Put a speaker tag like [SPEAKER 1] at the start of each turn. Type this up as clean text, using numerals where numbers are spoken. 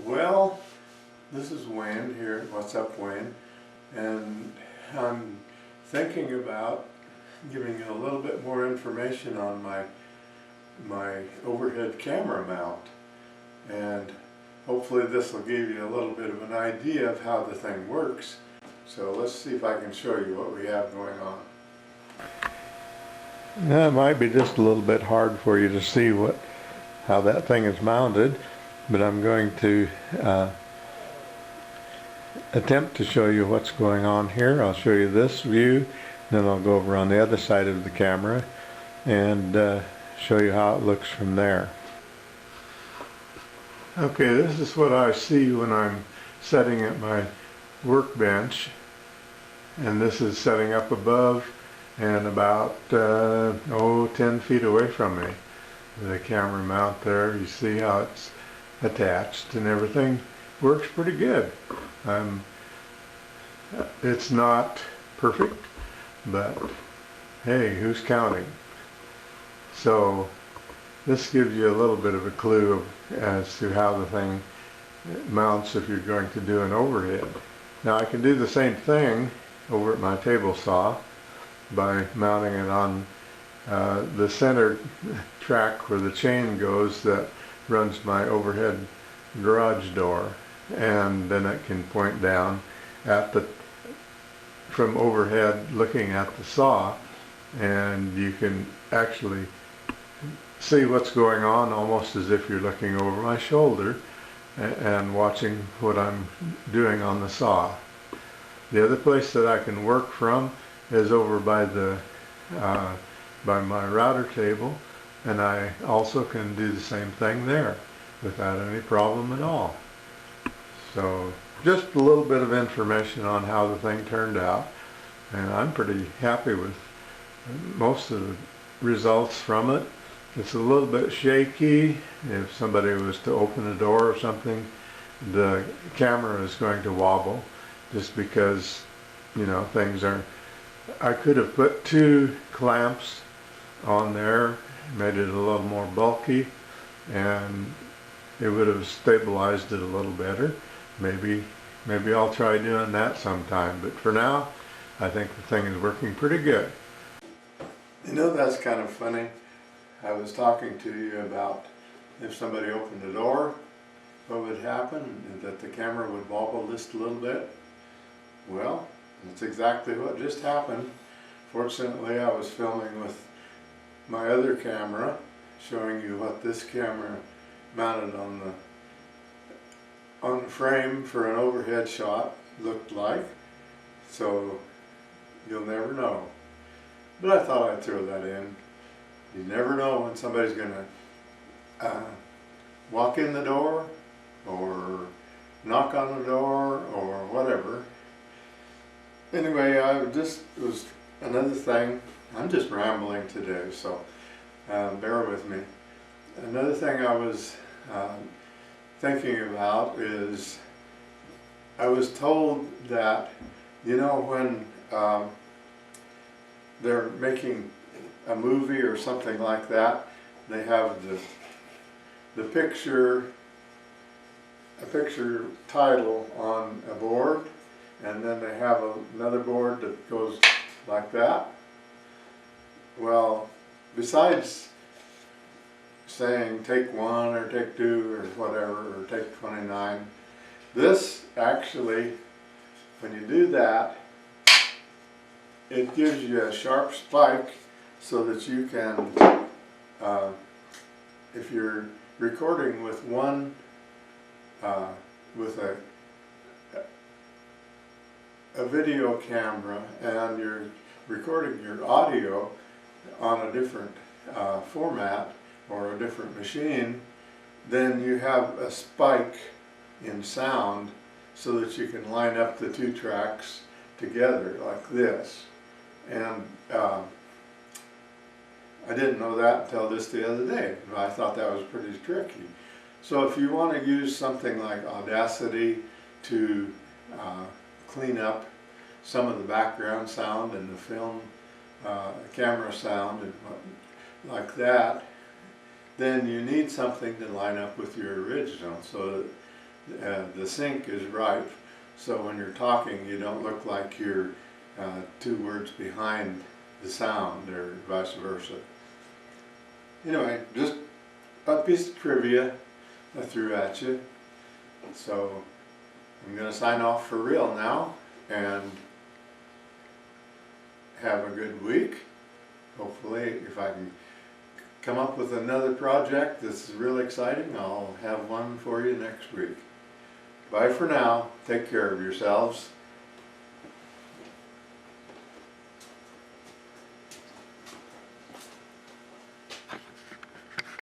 [SPEAKER 1] Well, this is Wayne here. What's up, Wayne? And I'm thinking about giving you a little bit more information on my overhead camera mount, and hopefully this will give you a little bit of an idea of how the thing works. So let's see if I can show you what we have going on. Now, it might be just a little bit hard for you to see how that thing is mounted, but I'm going to attempt to show you what's going on here. I'll show you this view, then I'll go over on the other side of the camera and show you how it looks from there. Okay, this is what I see when I'm setting at my workbench, and this is setting up above and about 10 feet away from me. The camera mount there, you see how it's attached, and everything works pretty good. It's not perfect, but hey, who's counting? So this gives you a little bit of a clue as to how the thing mounts if you're going to do an overhead. Now I can do the same thing over at my table saw by mounting it on the center track where the chain goes that runs my overhead garage door, and then it can point down at from overhead looking at the saw, and you can actually see what's going on almost as if you're looking over my shoulder and watching what I'm doing on the saw. The other place that I can work from is over by my router table, and I also can do the same thing there without any problem at all. So just a little bit of information on how the thing turned out, and I'm pretty happy with most of the results from it. It's a little bit shaky. If somebody was to open a door or something, the camera is going to wobble just because, you know, things are. I could have put 2 clamps on there, made it a little more bulky, and it would have stabilized it a little better. Maybe I'll try doing that sometime, but for now I think the thing is working pretty good. You know, that's kind of funny. I was talking to you about if somebody opened the door, what would happen, and that the camera would wobble just a little bit. Well, that's exactly what just happened. Fortunately, I was filming with my other camera, showing you what this camera mounted on the frame for an overhead shot looked like. So you'll never know. But I thought I'd throw that in. You never know when somebody's going to walk in the door or knock on the door or whatever. Anyway, it was another thing. I'm just rambling today, so bear with me. Another thing I was thinking about is, I was told that, you know, when they're making a movie or something like that, they have the picture title on a board, and then they have another board that goes like that. Well, besides saying take 1 or take 2 or whatever, or take 29, this actually, when you do that, it gives you a sharp spike so that you can, if you're recording with with a video camera and you're recording your audio on a different format or a different machine, then you have a spike in sound so that you can line up the 2 tracks together like this. And I didn't know that until just the other day. I thought that was pretty tricky. So if you want to use something like Audacity to clean up some of the background sound and the film camera sound and like that, then you need something to line up with your original. So the sync is right, so when you're talking you don't look like you're 2 words behind the sound, or vice versa. Anyway, just a piece of trivia I threw at you. So I'm going to sign off for real now, and have a good week. Hopefully, if I can come up with another project that's really exciting, I'll have one for you next week. Bye for now. Take care of yourselves.